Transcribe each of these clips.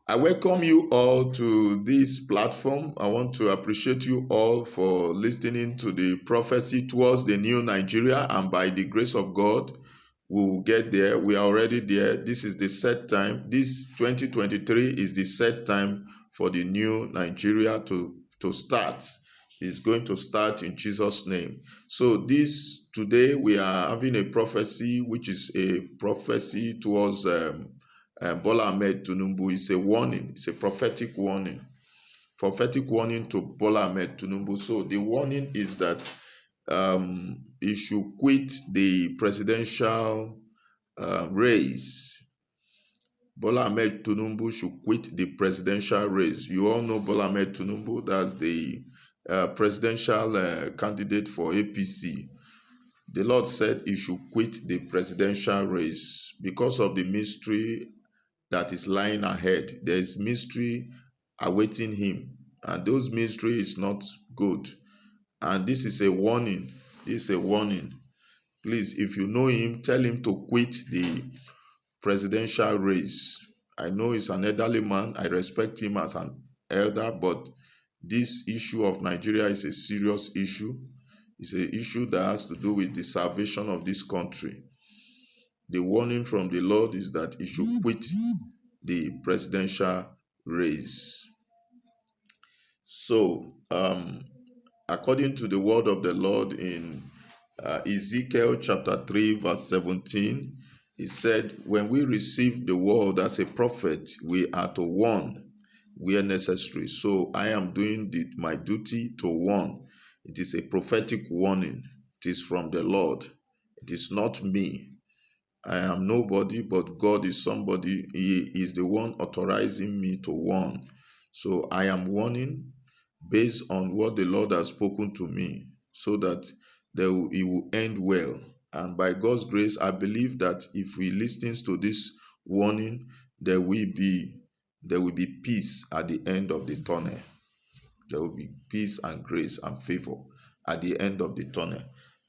I welcome you all to this platform. I want to appreciate you all for listening to the prophecy towards the new Nigeria, and by the grace of God, we will get there. We are already there. This is the set time. This 2023 is the set time for the new Nigeria to start. It's going to start in Jesus' name. So today we are having a prophecy, which is a prophecy towards Bola Ahmed Tunubu. Is a warning. It's a prophetic warning. Prophetic warning to Bola Ahmed Tunubu. So the warning is that he should quit the presidential race. Bola Ahmed Tinubu should quit the presidential race. You all know Bola Ahmed Tinubu. That's the presidential candidate for APC. The Lord said he should quit the presidential race because of the mystery that is lying ahead. There is mystery awaiting him, and those mystery is not good. And this is a warning. This is a warning. Please, if you know him, tell him to quit the presidential race. I know he's an elderly man. I respect him as an elder, but this issue of Nigeria is a serious issue. It's an issue that has to do with the salvation of this country. The warning from the Lord is that he should quit the presidential race. So, according to the word of the Lord in Ezekiel chapter 3 verse 17, he said, when we receive the word as a prophet, we are to warn where necessary. So I am doing my duty to warn. It is a prophetic warning. It is from the Lord. It is not me. I am nobody, but God is somebody. He is the one authorizing me to warn. So I am warning based on what the Lord has spoken to me, so that it will end well. And by God's grace, I believe that if we listen to this warning, there will be peace at the end of the tunnel. There will be peace and grace and favor at the end of the tunnel.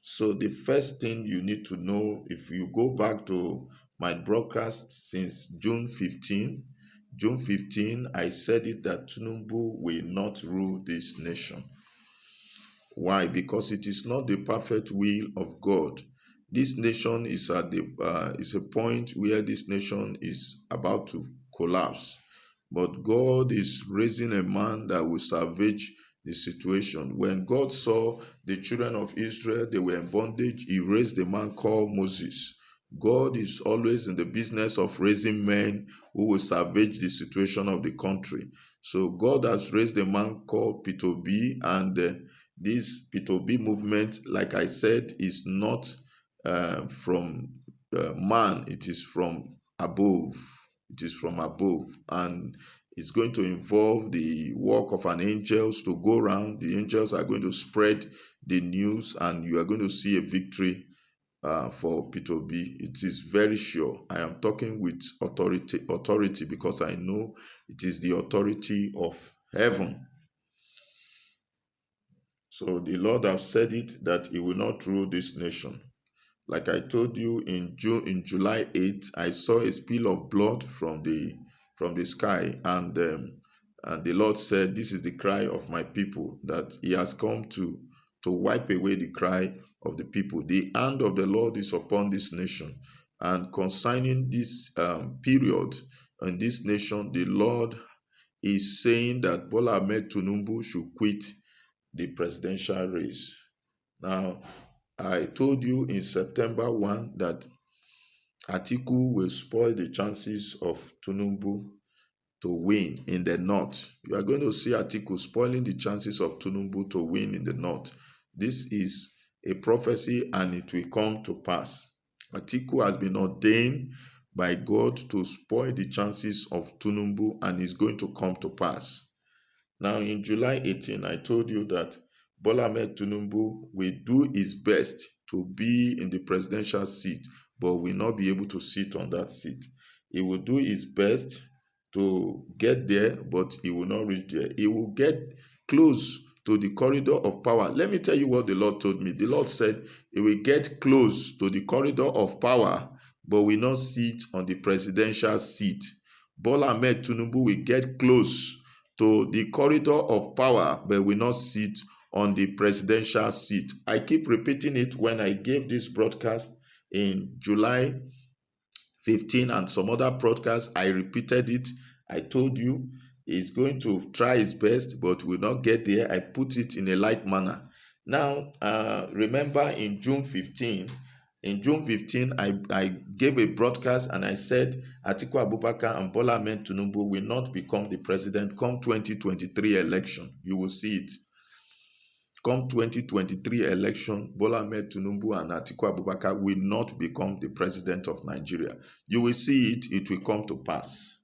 So the first thing you need to know, if you go back to my broadcast since June 15, I said it that Tunubu will not rule this nation. Why? Because it is not the perfect will of God. This nation is at is a point where this nation is about to collapse. But God is raising a man that will salvage the situation. When God saw the children of Israel, they were in bondage, he raised a man called Moses. God is always in the business of raising men who will salvage the situation of the country. So God has raised a man called Peter B, and this Peter B movement, like I said, is not from man, it is from above. It is from above, and it's going to involve the work of an angels to go around. The angels are going to spread the news, and you are going to see a victory for Peter B. It is very sure. I am talking with authority because I know it is the authority of heaven. So the Lord has said it that he will not rule this nation. Like I told you in July 8th, I saw a spill of blood from the sky, and the Lord said, "This is the cry of my people," that He has come to wipe away the cry of the people. The hand of the Lord is upon this nation, and concerning this period in this nation, the Lord is saying that Bola Ahmed Tinubu should quit the presidential race. Now, I told you in September 1 that Atiku will spoil the chances of Tunubu to win in the north. You are going to see Atiku spoiling the chances of Tunubu to win in the north. This is a prophecy and it will come to pass. Atiku has been ordained by God to spoil the chances of Tunubu, and it's going to come to pass. Now, in July 18, I told you that Bola Ahmed Tinubu will do his best to be in the presidential seat, but will not be able to sit on that seat. He will do his best to get there, but he will not reach there. He will get close to the corridor of power. Let me tell you what the Lord told me. The Lord said he will get close to the corridor of power, but will not sit on the presidential seat. Bola Ahmed Tunubu will get close to the corridor of power, but will not sit on the presidential seat. I keep repeating it when I gave this broadcast in July 15 and some other broadcasts. I repeated it. I told you he's going to try his best, but will not get there. I put it in a light manner. Now, remember in June 15, I gave a broadcast and I said Atiku Abubakar and Bola Ahmed Tinubu will not become the president come 2023 election. You will see it. Come 2023 election, Bola Ahmed Tinubu and Atiku Abubakar will not become the president of Nigeria. You will see it, it will come to pass.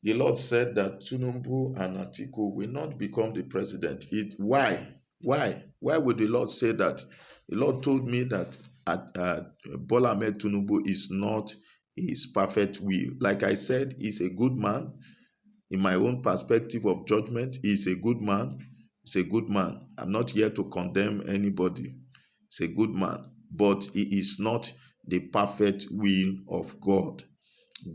The Lord said that Tunubu and Atiku will not become the president. Why? Why would the Lord say that? The Lord told me that Bola Ahmed Tinubu is not his perfect will. Like I said, he's a good man. In my own perspective of judgment, he's a good man. He's a good man. I'm not here to condemn anybody. He's a good man. But he is not the perfect will of God.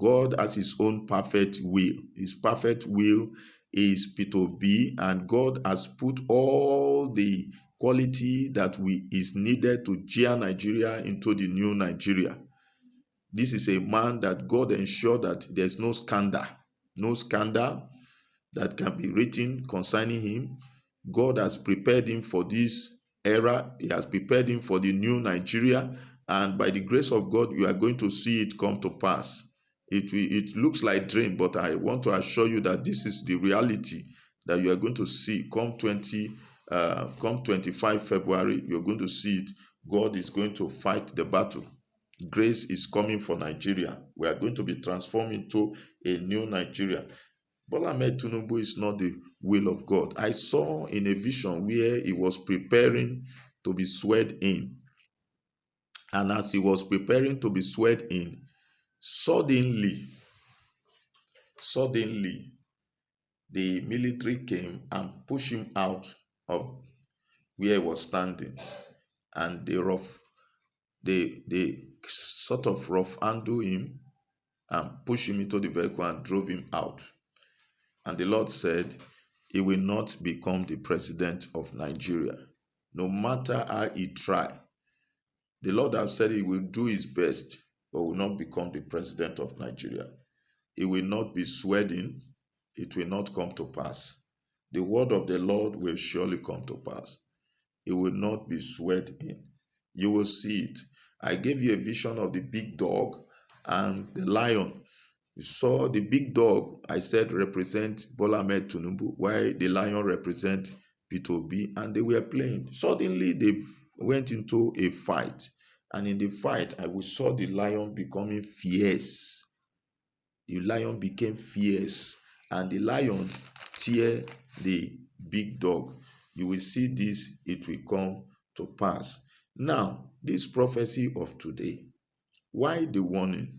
God has his own perfect will. His perfect will is P2B, and God has put all the quality that is needed to gear Nigeria into the new Nigeria. This is a man that God ensured that there's no scandal that can be written concerning him. God has prepared him for this era. He has prepared him for the new Nigeria. And by the grace of God, you are going to see it come to pass. It looks like dream, but I want to assure you that this is the reality that you are going to see come 25 February. You're going to see it. God is going to fight the battle. Grace is coming for Nigeria. We are going to be transformed into a new Nigeria. Bola Ahmed Tinubu is not the will of God. I saw in a vision where he was preparing to be sweared in. And as he was preparing to be sweared in, suddenly, the military came and pushed him out of where he was standing. And they sort of rough handled him and pushed him into the vehicle and drove him out. And the Lord said, he will not become the president of Nigeria. No matter how he try. The Lord has said he will do his best, but will not become the president of Nigeria. He will not be sweared in. It will not come to pass. The word of the Lord will surely come to pass. It will not be sweared in. You will see it. I gave you a vision of the big dog and the lion. You saw the big dog, I said, represent Bola Ahmed Tinubu, while the lion represent P2B, and they were playing. Suddenly, they went into a fight. And in the fight, saw the lion becoming fierce. The lion became fierce, and the lion tear the big dog. You will see this, it will come to pass. Now, this prophecy of today, why the warning?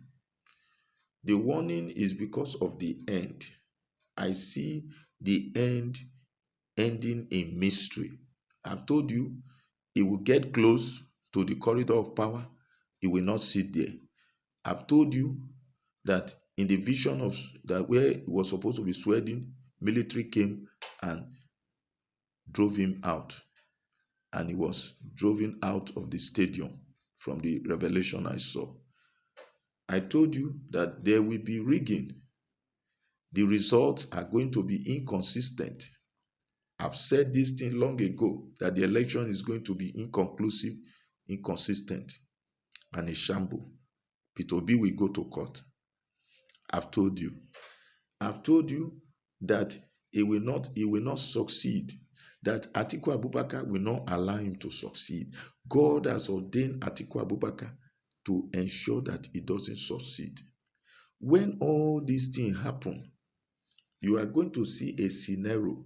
The warning is because of the end. I see the end ending in mystery. I've told you, it will get close to the corridor of power. It will not sit there. I've told you that in the vision of that where it was supposed to be sweating, military came and drove him out. And he was driven out of the stadium from the revelation I saw. I told you that there will be rigging. The results are going to be inconsistent. I've said this thing long ago, that the election is going to be inconclusive, inconsistent, and a shamble. P2B will go to court. I've told you. I've told you that he will not succeed. That Atiku Abubakar will not allow him to succeed. God has ordained Atiku Abubakar to ensure that he doesn't succeed. When all these things happen, you are going to see a scenario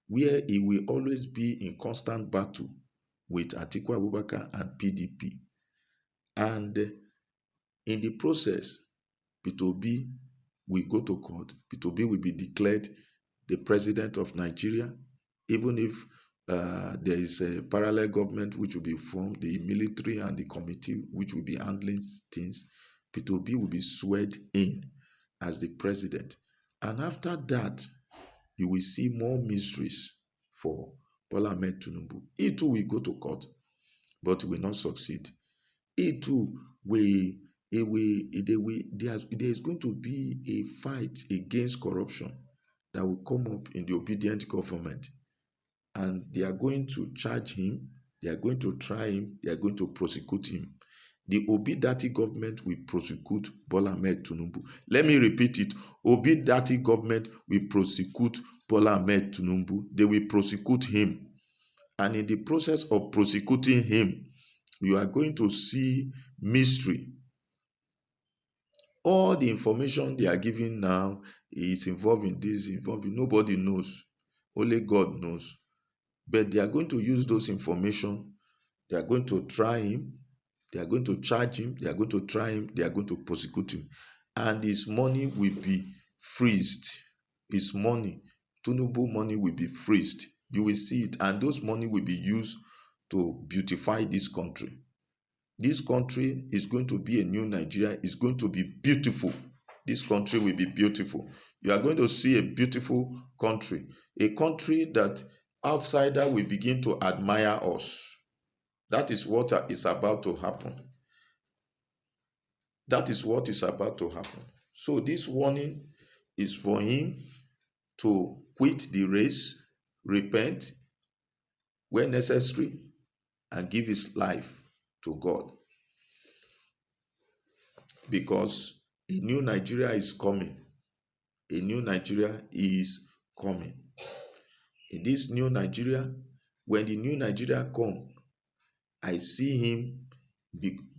where he will always be in constant battle with Atiku Abubakar and PDP. And in the process, P2B will go to court. P2B will be declared the president of Nigeria, even if there is a parallel government which will be formed, the military and the committee which will be handling things. P2B will be swept in. as the president. And after that, you will see more mysteries for Bola Ahmed Tunubu. He too will go to court, but will not succeed. He too will, there is going to be a fight against corruption that will come up in the obedient government. And they are going to charge him, they are going to try him, they are going to prosecute him. The Obi-Dati government will prosecute Bola Ahmed Tunubu. Let me repeat it. Obi-Dati government will prosecute Bola Ahmed Tunubu. They will prosecute him. And in the process of prosecuting him, you are going to see mystery. All the information they are giving now is involving this, involving, nobody knows. Only God knows. But they are going to use those information. They are going to try him. They are going to charge him. They are going to try him. They are going to prosecute him. And his money will be freezed. His money, Tunubu money will be freezed. You will see it. And those money will be used to beautify this country. This country is going to be a new Nigeria. It's going to be beautiful. This country will be beautiful. You are going to see a beautiful country. A country that outsider will begin to admire us. That is what is about to happen. That is what is about to happen. So this warning is for him to quit the race, repent when necessary, and give his life to God. Because a new Nigeria is coming. A new Nigeria is coming. In this new Nigeria, when the new Nigeria comes, I see him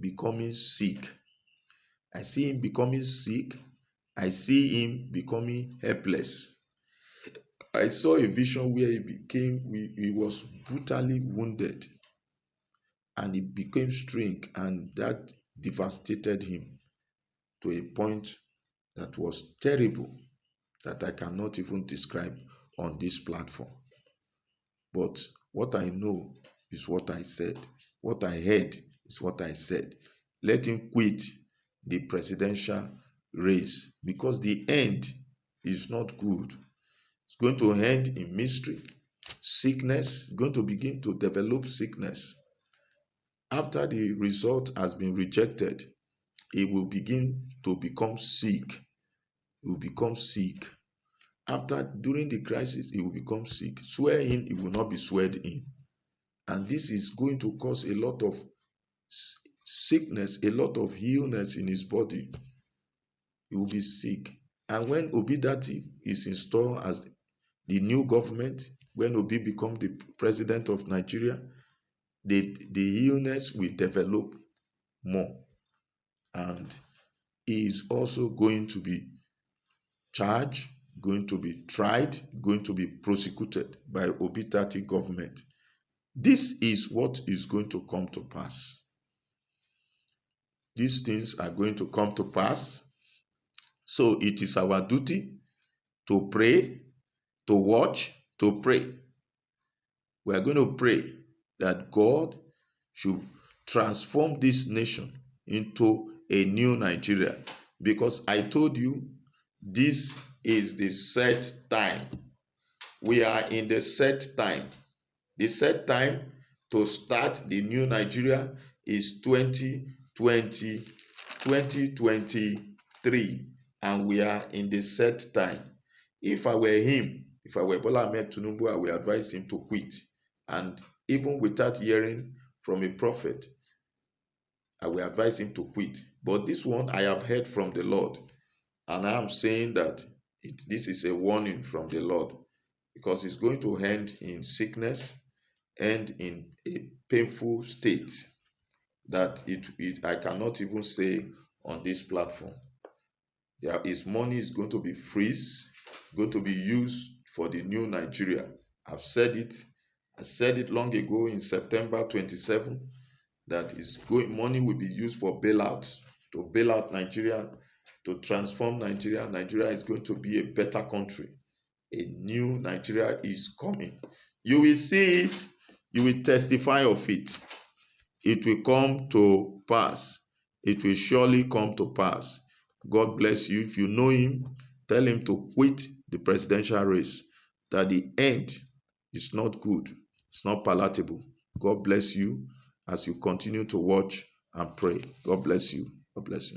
becoming sick. I see him becoming sick. I see him becoming helpless. I saw a vision where he was brutally wounded and he became strange, and that devastated him to a point that was terrible, that I cannot even describe on this platform. But what I know is what I said. What I heard is what I said. Let him quit the presidential race, because the end is not good. It's going to end in mystery, sickness, going to begin to develop sickness. After the result has been rejected, he will begin to become sick. He will become sick. During the crisis, he will become sick. Swear in, he will not be sweared in. And this is going to cause a lot of sickness, a lot of illness in his body. He will be sick. And when Obi-Dati is installed as the new government, when Obi becomes the president of Nigeria, the illness will develop more. And he is also going to be charged, going to be tried, going to be prosecuted by Obi-Dati government. This is what is going to come to pass. These things are going to come to pass. So it is our duty to pray, to watch, to pray. We are going to pray that God should transform this nation into a new Nigeria. Because I told you, this is the set time. We are in the set time. The set time to start the new Nigeria is 2023, and we are in the set time. If I were him, if I were Bola Ahmed Tunubu, I would advise him to quit. And even without hearing from a prophet, I will advise him to quit. But this one I have heard from the Lord, and I am saying that this is a warning from the Lord, because it's going to end in sickness and in a painful state that I cannot even say on this platform. His money is going to be freeze, going to be used for the new Nigeria. I've said it. I said it long ago in September 27, that money will be used for bailout, to bail out Nigeria, to transform Nigeria. Nigeria is going to be a better country. A new Nigeria is coming. You will see it. You will testify of it. It will come to pass. It will surely come to pass. God bless you. If you know him, tell him to quit the presidential race, that the end is not good. It's not palatable. God bless you as you continue to watch and pray. God bless you. God bless you.